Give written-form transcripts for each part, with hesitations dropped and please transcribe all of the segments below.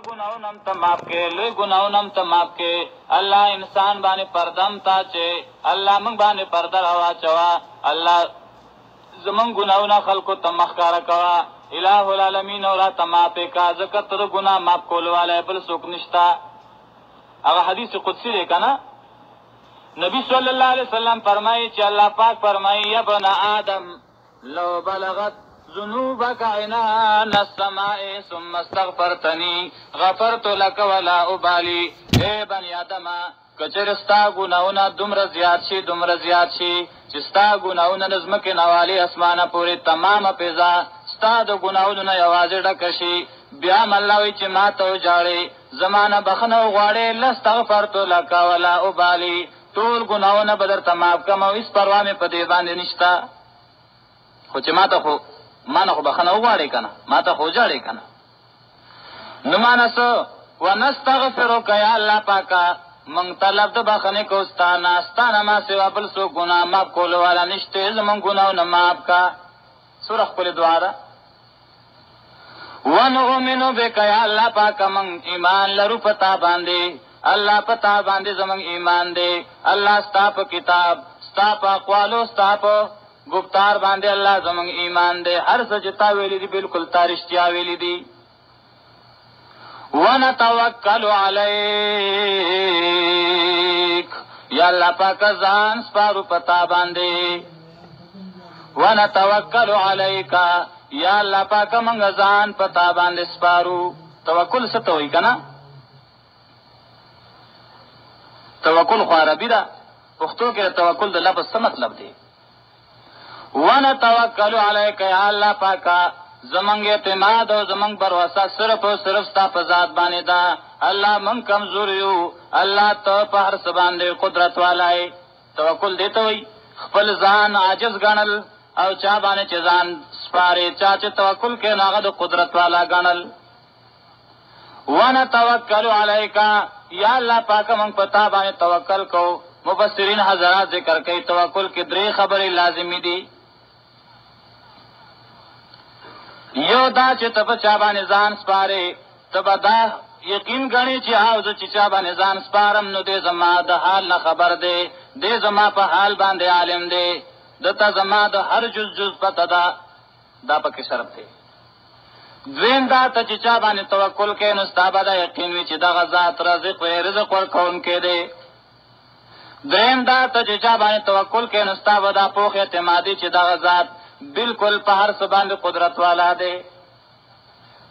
गुनाहों ته माफ کې لوی ګناهونه ته माफ کې الله انسان باندې پردم تا چې الله موږ باندې پرده راواچوا الله زمون ګناهونه خلکو ته مخکاره کوا الہ العالمین اور ته माफ کا ذکر تر ګناه माफ کولواله بل څوک نشتا هغه حدیث قدسی دی کنه نبی صلی الله علیه وسلم فرمایي چې الله پاک فرمایي یا ابن آدم لو بلغت ذنوبك عنان السماء ثم استغفرتني غفرت لك ولا ابالي اے بني آدم کچرستا ګناونه دومره زیات شي چې ستا ګناونه نظمکه نوالی اسمانه پوری تمامه پیزا ستا د ګناونو نه یوازې ډک شي بیا ملوي چې ما ته وجاړي زمانه بخنه غواړي لستغفرت لك ولا ابالي ټول ګناونه بدر تمام کوم او هیڅ پروا مې په دې باندې نشتا خو چې ما نه خو بخنه وغواړي کنه ما ته خو جاړي کنه نو مانسو ونستغفرک یا الله پاکا من طلب د بخنه کو ستانه ما سوا بل سو ګناه معاف کول والا نشته زمون ګناونه معاف کا سورہ خپل دعا ده ونؤمن بک یا الله پاکا من ایمان لرو پتا باندې الله پتا باندې زمون ایمان دی الله ستاپ کتاب ستاپ اقوالو ستاپ گفتار باندې الله زمون ایمان دی هر څه چې تا ویلي دي بالکل تارشتیا ویلي دي ونتوکل علیک یا الله پاک ځان سپارو پتا باندې ونتوکل علیک یا الله پاک موږ ځان پتا باندې سپارو توکل څه ته وایي کنه توکل خو عربي ده پښتو کې توکل د لفظ څه مطلب دی ونتوکل علیک یا الله پاکا زمنګ اعتماد او زمنګ بروسه صرف او صرف ستا په ذات باندې دا الله من کمزور یو الله ته په هر څه باندې قدرت والای توکل دی ته وي خپل ځان عاجز ګڼل او چا باندې چې ځان سپاره چا چې توکل کې ناغه د قدرت والا ګڼل ونتوکل علیک یا الله پاک من پتا باندې توکل کو مفسرین حضرات ذکر کوي توکل کې درې خبرې لازمی دي یو دا چې تب چا باندې ځان سپاره تب دا یقین غني چې اوځ چې چا باندې ځان سپارم نو دې زما د حال نه خبر دی دې زما په حال باندې عالم دی دته زما د هر جز پته دا پکې شرط دی دویم دا ته چې چا باندې توکل کې نو ستابه دا یقین وي چې دا ذات رزق ورکون کې دی دریم دا ته چې چا باندې توکل کې نو ستابه دا پوخ اعتمادي چې دا ذات بالکل په هر څه باندې قدرت والا دی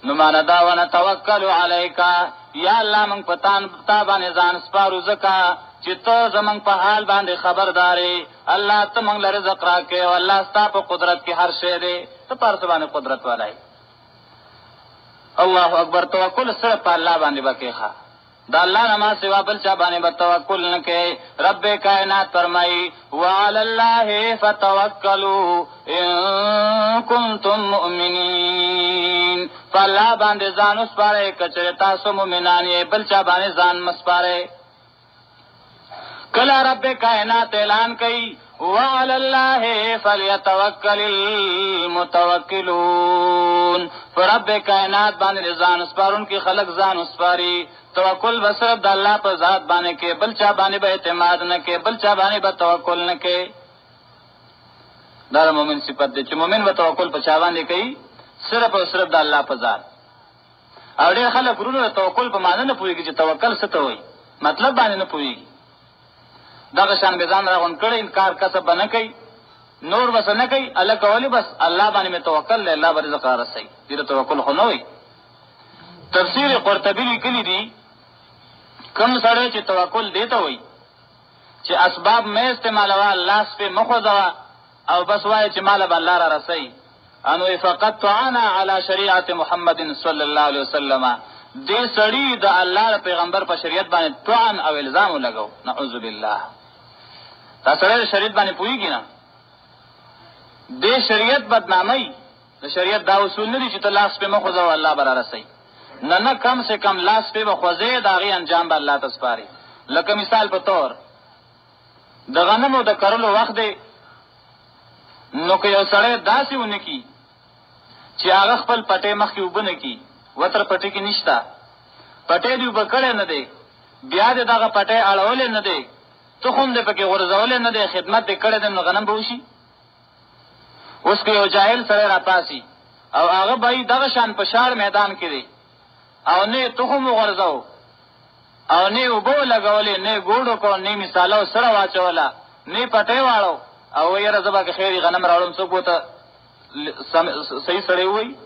نو معنا دا ونه توکل علیکا یا الله مونږ پتا باندې ځان سپارو زکا چې ته زمونږ په حال باندې خبرداري الله ته مونږ لري رزق راکې او الله ستا په قدرت کې هر شی دی ته په هر څه باندې قدرت والا دی الله اکبر توکل صرف په الله باندې وکړه دا الله نما سوا بل چا باندې توکل نه کوي رب کائنات فرمایي وعلى الله فتوکلوا ان کنتم مؤمنین فالله باندې ځان وسپاره کچره تاسو مؤمنان یې بل چا باندې ځان مسپاره کله رب کائنات اعلان کوي وعلى الله فليتوکل المتوکلون فرب کائنات باندې ځان وسپارون کې خلق ځان وسپاري توکل بصرف د الله په ذات باندې کې بل چا باندې به اعتماد نه کې بل چا باندې به توکل نه کې دا مومن صفت دی چې مومن به توکل په چا باندې کوي صرف او صرف د الله په ذات او ډېر خلک ورونه توکل په معنی نه پوهیږي چې توکل څه ته وایي مطلب باندې نه پوهیږي دغه شان به ځان راغون کړي انکار کسب نه کوي نور بس نه کوي الله کولی بس الله باندې مې توکل له الله باندې ذکر رسي دې توکل خو نه وي تفسیر قرطبی لیکلی دی کم سره چې توکل دیته وي چې اسباب مې استعمالوا لاس په مخوځوا او بس وای چې مال به الله را رسي انو فقط تعانا علی شریعت محمد صلی الله علیه وسلم دې سړی د الله پیغمبر په شریعت باندې توان او الزام لګاو نعوذ بالله دا سړی شریعت باندې پویږي نه دې شریعت بدنامي د شریعت دا اصول نه دي چې لاس په مخوځوا الله به را رسي نه کم سے کم لاس په بخوځي داغي انجام به الله تسپاري لکه مثال په تور د غنمو د کرلو وخت دی نو که یو سړی داسې ونه کی چې هغه خپل پټې مخ کې وبنه کی وتر پټې کې نشتا پټې دی وکړې نه دی، بیا دې دغه پټې اړولې نه دی، تخم دې پکې غورځولې نه دی، خدمت دې کړې دی، نو غنم به وشي؟ اوس که یو جاهل سره راپاسي او هغه به دغه شان په شاړ میدان کې دی او نه تخم وغورځاو او نه اوبه لګولې، نه ګوډو کو، نه مثالو سره واچوله، نه پټې واړو او یاره زبا که خیری غنم راوړم څوک وته صحیح سړی وایي؟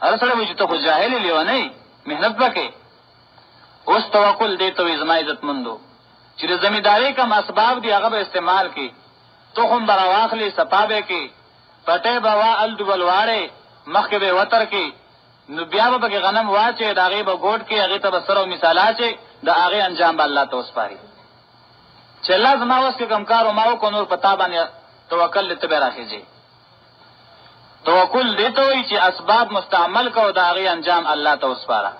هر سړی وایي چې ته خو جاهل لیونی، محنت وکړې. اوس توکل دی ته وایي زما عزتمندو چې د زمیندارۍ کم اسباب دي هغه به استعمال کړي، تخم به راواخلي، صفا به کړي، پټې به الډوبل واړې، مخکې به وتر کړي، نو بیا به پکې غنم واچې، د هغې به ګوډ کړي، هغې ته به سره او مثال اچې، د هغې انجام به الله ته وسپاري. چې الله زما وس کې کم کار ما وکړو نور په تا باندې توکل ته به راخېږي. توکل دې ته وایي چې اسباب مستعمل کو، د هغې انجام الله ته وسپاره.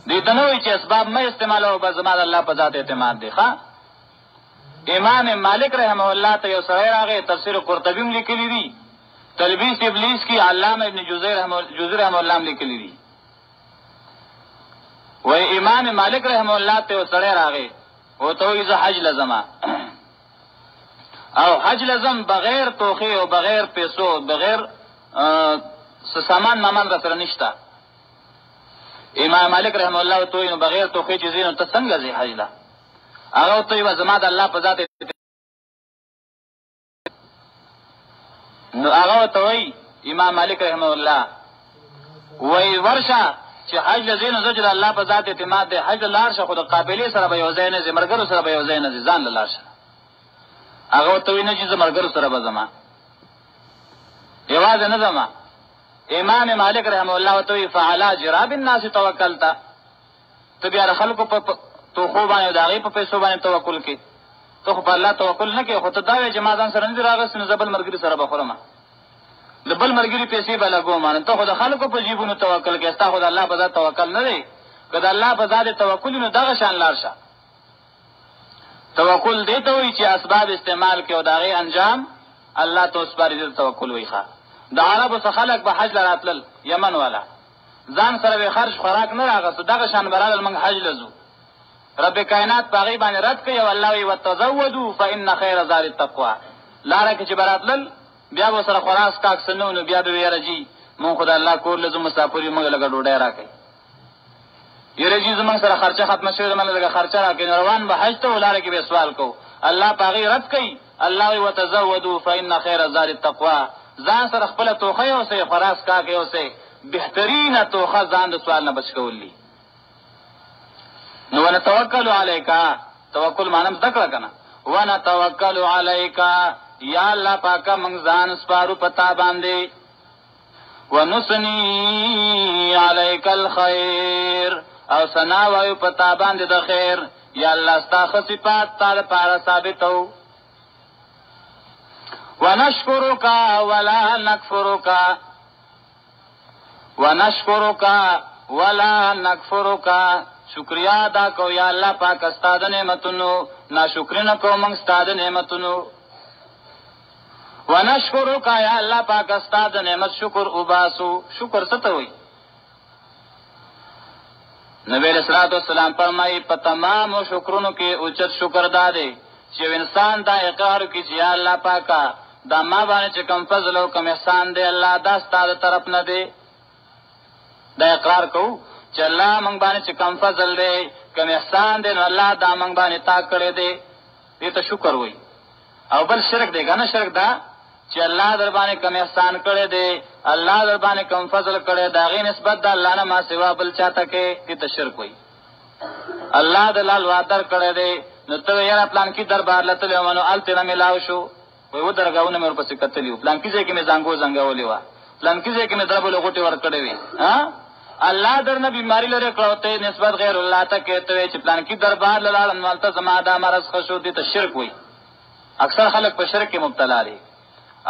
دې ته نه وایي چې اسباب مه استعمالوه، بس زما د الله په ذات اعتماد دی. ښه، امام مالک رحمه الله ته یو سړی راغی، تفسیر قرطبي هم لیکلي دي، تلبیس ابلیس کی علامه ابن جوزی رحمه الله هم لیکلي دي. وایي امام مالک رحمه الله ته یو سړی راغی، ورته وایي زه حج لزم او حج لزم بغیر توخې او بغیر پیسو، بغیر سامان مامان را سره نشته. امام مالک رحمه الله ورته وایي نو بغیر توخې چې ځې نو ته څنګه ځې حج له؟ هغه ورته وایي زما د الله په ذات، نو هغه ورته وایي امام مالک رحمه الله وایي ورشه چې حج لځې نو زه چې د الله په ذات اعتماد دی، حج لاړ شه خو د قابلې سره به یو ځای نه ځې، ملګرو سره به یو ځای نه ځې، ځان له لاړ شه. هغه ورته وایي نه چې زه ملګرو سره به ځم، یوازې نه ځم. امام مالک رحمه الله ورته وایي فعلی جراب الناس توکلته، ته بیا د خلکو په توخو باندې د هغې په پیسو باندې توکل کې، ته خو په الله توکل نه کوې، خو ته دا وایې چې ما ځان سره نه دي راغستې نو زه بل ملګري سره به خورم، د بل ملګري پیسې به لګوم، نو ته خو د خلکو په جیبونو توکل کوې، ستا خو د الله په ذات توکل نه دی. که د الله په ذات توکل نو دغه شان لاړ شه. توکل دې ته وایي چې اسباب استعمال کوي او د هغې انجام الله ته وسپاري، دې توکل وایي. ښه، د عربو څه خلک به حج له راتلل، یمن والا ځان سره به خرج خوراک نه راغستو، دغه شان به رالل موږ حج لځو، رب کائنات په هغې باندې رد کوي او الله وایي وتزودوا فإن خیر زاد التقوی. لاره کې چې به راتلل بیا به سره خوراک کاک څه نه و، نو بیا به ویره جي مونږ خو د الله کور لځو، مسافر یو، موږ لږه ډوډۍ راکوئ، یره جي زموږ سره خرچه ختمه شوې ده، موږ لږه خرچه راکوئ، نو روان به حج ته و، لاره کې به سوال کوو، الله په هغې رد کوي. الله وایي وتزودوا فإن خیر زاد التقوی، ځان سره خپله توښه یوسئ، خوراک کاک یوسئ، بهترینه توښه ځان د سوال نه بچ کول دي. نو ونتوکل علیکا، توکل معنی زده کړه که نه، ونتوکل علیکا، یا الله پاکه موږ ځان سپارو پتا باندې، ونثني علیک الخیر، او ثنا وایو پتا باندې د خیر، یا الله ستا ښه صفات تا دپاره ثابتو. ونشکرک ولا نکفرک، ونشکرک ولا نکفرک، شکریا ادا کو یا الله پاک ستا د نعمتونو، ناشکري نه کوو موږ ستا د نعمتونو. ونشکرک یا الله پاک ستا د نعمت شکر وباسو. شکر څه ته وایي؟ نبی علیہ الصلوۃ والسلام فرمایي په تمامو شکرونو کې اوچت شکر دا دی چې انسان دا اقرار وکړي چې یا الله پاکه دا ما باندې چې کوم فضل او کوم احسان دی الله دا ستا د طرف نه دی. دا اقرار کوو چې الله موږ باندې چې کوم فضل دی کوم احسان دی نو الله دا موږ باندې تا کړی دی، دې ته شکر وایي. او بل شرک دی که نه؟ شرک دا چې الله در باندې کوم احسان کړی دی، الله در باندې کوم فضل کړی، د هغې نسبت د الله نه ما سوا بل چاته کې، دې ته شرک وایي. الله د لال وعده کړی دی، نو ته یاره پلانکي دربار له تللی وم نو هلته نه میلاو شو، وایي درګاهونه مې ورپسې کتلي وو، پلانکي ځای کې مې زنګولې وه، پلانکي ځای کې مې دربلې غوټې ورکړې وې. الله در نه بیماري لرې کړه، ته نسبت غیر الله ته کې، ته وایې چې پلانکي دربار له لاړم نو هلته زما دا مرض ښه شو، دې ته شرک وایي. اکثر خلک په شرک کې مبتلا دي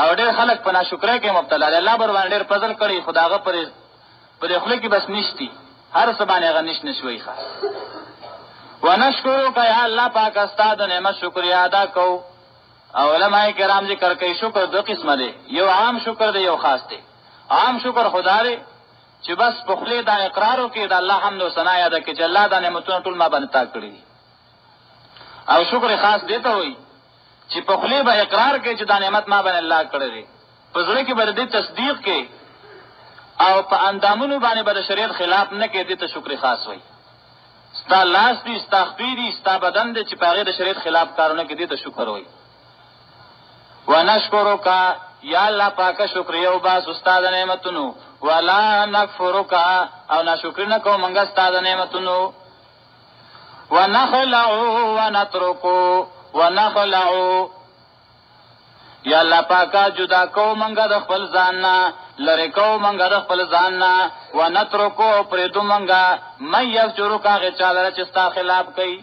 او ډېر خلک په ناشکرۍ کې مبتلا دي. الله بر باندې ډېر فضل کړی، خو د هغه په دې خوله کې بس نشتي، هر څه باندې هغه نش وایي. ښه، ونشکرک یا الله پاک ستا د نعمت شکریا ادا کوو. او علماء کرام ذکر کوي شکر دو قسمه دی، یو عام شکر دی یو خاص دی. عام شکر خدا دی چې بس په خولې دا اقرار وکړي د الله حمد او ثنا یاده کړي چې الله دا نعمتونه ټول ما باندې تا کړي او شکر خاص دیته وي چې په خولې به اقرار کوي چې دا نعمت ما باندې الله کړی دی، په زړه کې به دې تصدیق کوي او په اندامونو باندې به د شریعت خلاف نه کوي، دې ته شکر خاص وي. ستا لاس دی، ستا خپې دي، ستا بدن دی چې په هغې د شریعت خلاف کارونه کوي، دې ته شکر وي. ونشکرک یا الله پاکه شکریه وباسو ستا د نعمتونو، ولا نکفرک او ناشکري نه کوو موږ ستا د نعمتونو. ونخلعو ونترکو ونخلعو یا الله پاکه جدا کوو موږ د خپل ځان نه، لرې کوو موږ د خپل ځان نه، ونترکو پرېږدو موږ من یفجرک هغې چا لره چې ستا خلاف کوي.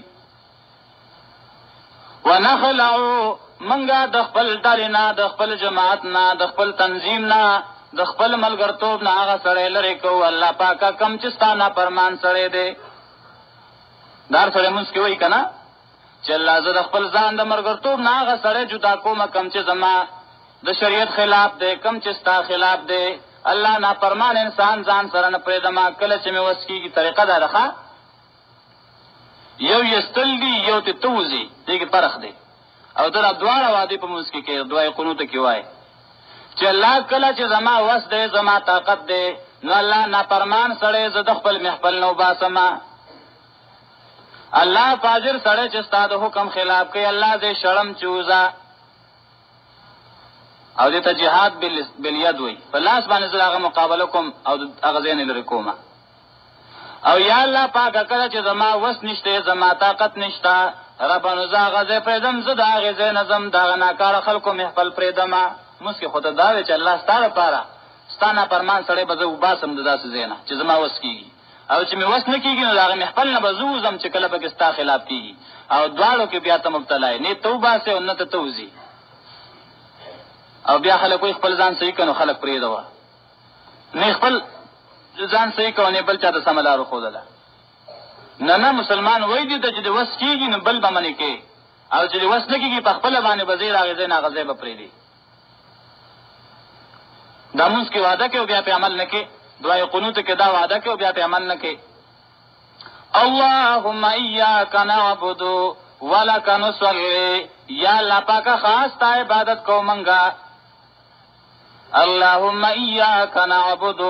ونخلعو منګه د خپل ډلې نه، د خپل جماعت نه، د خپل تنظیم نه، د خپل ملګرتوب نه هغه سړی لرې کوو الله پاکه کم چې ستا نافرمان سړی دی. دا هر سړی مونځ کې وایي که نه چې الله زه د خپل ځان د ملګرتوب نه هغه سړی جدا کوم کم چې زما د شریعت خلاف دی، کم چې ستا خلاف دی. الله نافرمان انسان ځان سره نه پرېږدم کله چې مې وس کېږي. طریقه دا ده یو یستل دي یو ته توځي، دې کې فرق دی او دا دواړه وادي په منځ کې کې دعای قنوت کې وای چې الله کله چې زما وس دی زما طاقت دی نو الله نافرمان سړی زه د خپل محفل نو باسما. الله فاجر سړی چې ستا د حکم خلاف کوي الله دې شړم چوزا او دې ته جهاد بالید وي په لاس باندې زه هغه مقابله کوم او هغه ځای نه لرې کوم. او یا الله پاکه کله چې زما وس نشته زما طاقت نشته ربانو زه هغه ځای پرېږدم، زه د هغې ځای نه ځم د هغه ناکاره خلکو محفل پرېږدمه. مسکې خو ته دا وې چې الله ستا دپاره ستا نافرمان سړی به زه وباسم د داسې ځای نه چې زما وس کېږي، او چې مې وس نه کېږي نو د هغې محفل نه به زه وځم چې کله پکې ستا خلاف کېږي او دواړو کې بیا ته مبتلا یې، نه ته وباسې او نه ته وځي. او بیا خلک وایي خپل ځان صحیح که نو خلک پرېږدوه، نه خپل ځان صحیح که نه بل چا ته سمه لار وښودله. نه مسلمان وای دي چې د وس کېږي نو بل به منې کې، او چې د وس نه کېږي په خپله باندې به ځای راغې ځای نه هغه ځای به پرېږدي. دا مونځ کې وعده کوي او بیا پې عمل نه کوي، دعای قنوت کې دا وعده کوي او بیا پې عمل نه کوي. اللهم ایاک نعبد ولک نصلی یا الله پاکه خاص تا عبادت کوو منګه. اللهم ایاک نعبد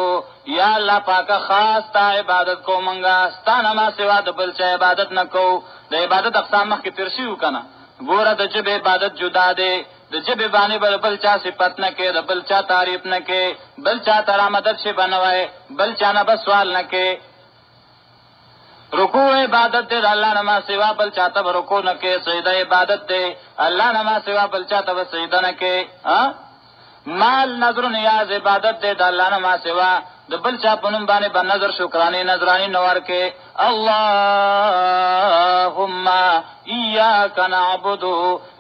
یا الله پاکه خاص تا عبادت کوو منګه، ستا نه ما سوا د بل چا عبادت نه کوو. د عبادت اقسام مخکې تېر شوي که نه، ګوره د ژبې عبادت جدا دی، د ژبې باندې به بل چا صفت نه کوي، د بل چا تعریف نه کوي، بل چا ته رامدد شي به نه وایي، بل چا نه به سوال نه کوي. رکوع عبادت دی د الله نه ما سوا بل چا ته به رکوع نه کوي. سجده عبادت دی الله نه ما سوا بل چا ته به سجده نه کوي. مال نظر نیاز عبادت دی د الله نه ما سوا د بل چا په نوم باندې به نظر شکرانې نظرانې نه ورکوي. اللهم ایاک نعبد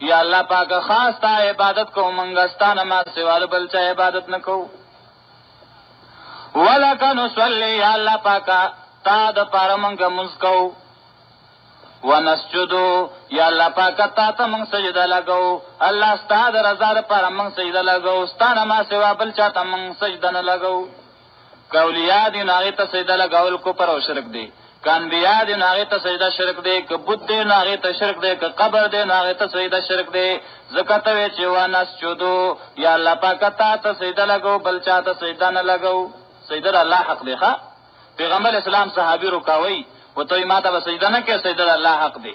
یا الله پاکه خاص تا عبادت کوو منګه، ستا نه ما سوا د بل چا عبادت نه کوو. ولک نصلی یا الله پاکه تا دپاره منګه مونځ کوو. ونسجدو یا الله پاکه تا ته موږ سجده لګوو. الله ستا د رضا دپاره موږ سجده لګوو، ستا نه ما سوا بل چا ته موږ سجده نه لګوو. که اولیاء دي نو هغې ته سجده لګول کفر او شرک دی، که انبیا دي نو هغې ته سجده شرک دی، که بت دی نو هغې ته شرک دی، که قبر دی نو هغې ته سجده شرک دی. ځکه ته وایې چې ونسجدو یا الله پاکه تا ته سجده لګوو بل چا ته سجده نه لګوو. سجده د الله حق دی. پیغمبر اسلام صحابي رکاوی وته ما ته به سجده نه کوي، سجده د الله حق دی.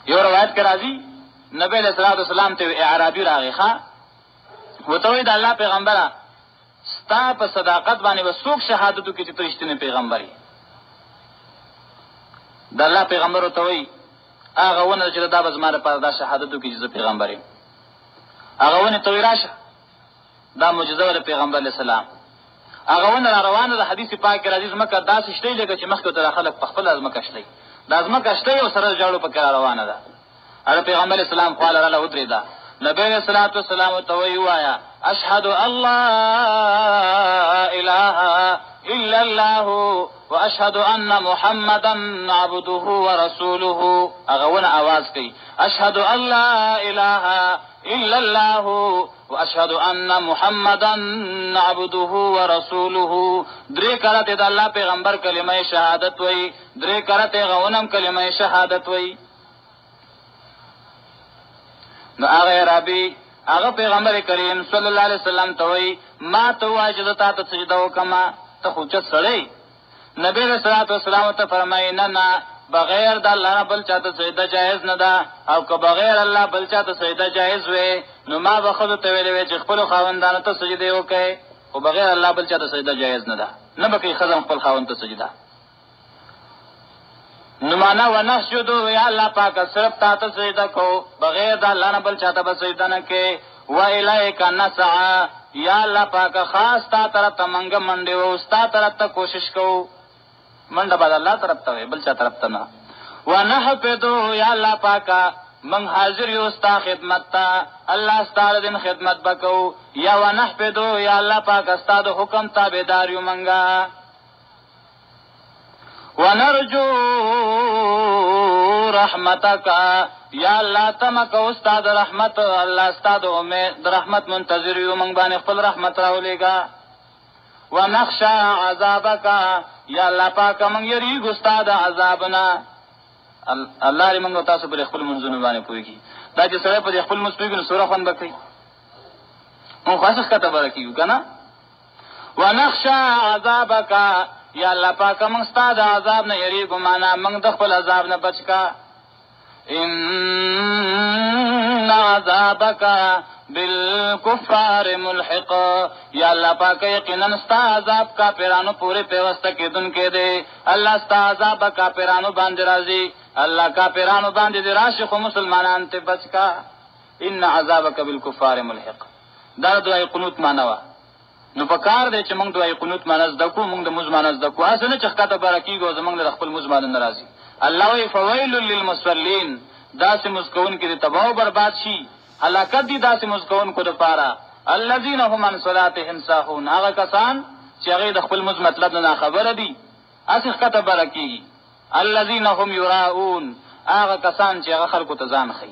یو روایت کې راځي نبی علیہ الصلوۃ والسلام ته اعرابي راغی وته وایي د الله پیغمبره ستا په صداقت باندې به څوک شهادت وکړي چې ته رښتینی پیغمبر یې؟ د الله پیغمبر ورته وایي هغه ونه چې دا به زما لپاره دا شهادت وکړي چې زه پیغمبر یم. هغه ونې ته وایي راشه، دا معجزه وه د پیغمبر علیه السلام. هغه ونه را روانه د حدیث پاک کې راځي ځمکه داسې شته لکه چې مخکې ورته خلک په خپله ځمکه شته، دا ځمکه شته او سره د جاړو پکې را روانه ده. هغه پیغمبر اسلام خواله راله ودرېده نبی علیہ الصلوۃ والسلام ته وی وایا اشهد الله اله الا الله واشهد ان محمدا عبده ورسوله. هغه ونه आवाज کوي اشهد الله اله الا الله واشهد ان محمدا عبده ورسوله. درې کرته د الله پیغمبر کلمه شهادت وای، درې کرته غونم کلمه شهادت وای. نو هغه ربي هغه پیغمبر کریم صلی الله علیه وسلم ته وای ما ته واجب ته سجده وکما ته خو چت سړی. نبی رسول الله والسلام ته فرمایي نه بغیر د الله بل چاته سجده جایز نه ده، او که بغیر الله بل چاته سجده جایز وي نو ما بخود ته ویلې چې خپل خاوندانو ته سجده وکړي، او بغیر الله بل چاته سجده جایز نه ده، نه بکې خزم خپل خاوند ته سجده. نو معنا ونسجد یا الله پاک صرف تاسو سجده کو، بغیر د الله نه بل چاته به سجده نه کې. و الیک نسعى یا الله پاک خاص تا طرف ته منګ منډه و استا طرف ته کوشش کو، منډه بد الله طرف ته بل چا طرف ته نه. ونحفظ یا الله پاک من حاضر یو استا خدمت ته، الله ستاره دین خدمت وکاو. یا ونحفظ یا الله پاک استاد حکم تابعدار یو منګه. ونرجو رحمتک یا الله تمک استاد رحمت، الله استاد امید رحمت منتظر یو منګ باندې خپل رحمت راولېګا. ونخشى عذابک یا الله پاک موږ یریږو استاد عذابنا. الله دې موږ تاسو په خپل منځونو باندې پوهیږي. دا چې سره په خپل مسپیګو سره خوان بکې مو خاصه کته برکیو کنه. ونخشى عذابک یا الله پاک موږ ستاسو عذاب نه یریږو، معنا موږ د خپل عذاب نه بچکا. ان عذابک بالکفار ملحق یا الله پاک یقینا ستا عذاب کافرانو پورے پیوسته کېدون کې دی. الله ستا عذاب کافرانو باندې راځي، الله کافرانو باندې دی راشي، خو مسلمانان ته بچکا. ان عذابک بالکفار ملحق دا دعای قنوت معنا وا. نو پکار دی چې موږ دعای قنوت معنا زده کو، موږ د موږ معنا زده کو، اسنه چې ښکته برکیږي زموږ د خپل موږ معنا ناراضي. الله وی فویل للمصلین داسې مسکون کې تباہ او برباد شي، هلاکت دي داسې مسکون کو د پاره. الذين هم عن صلاتهم ساهون هغه کسان چې هغه د خپل موږ مطلب نه خبره دي، اسه ښکته برکیږي. الذين هم يراؤون هغه کسان چې هغه خلکو ته ځان خي،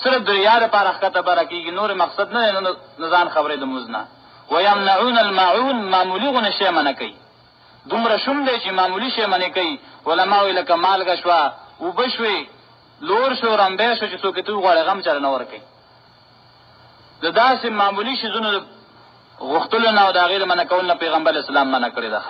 صرف د ریا لپاره ښکته برکیږي، نور مقصد نه ځان خبره د موږ نه. ويمنعون الماعون معمولی غو نشه منه کوي، دومره شوم دی چې معمولی شی منه کوي. علماء لکه مالګه شوا او بشوي لور شو رمبه شو چې څوک ته غوړې غم چر نه ور کوي. د داسې معمولی شی زونه غختل نه او د غیر منه کول نه پیغمبر اسلام منه کړی ده.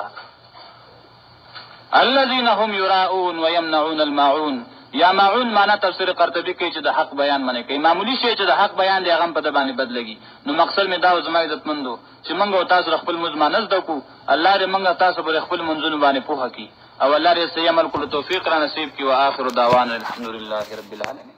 الذين هم يراؤون ويمنعون الماعون یا معون معنا تفسیر قرطبی کوي چې د حق بیان منه کوي، معمولی شی چې د حق بیان دی هغه په د باندې بدلږي. نو مقصد می دا او زما عزت مندو چې موږ او تاسو خپل مزمانز دکو، الله دې موږ تاسو پر خپل منځونو باندې پوهه کړي، او الله دې سي عمل کولو توفیق را نصیب کړي. واخر دعوانا الحمدلله رب العالمین.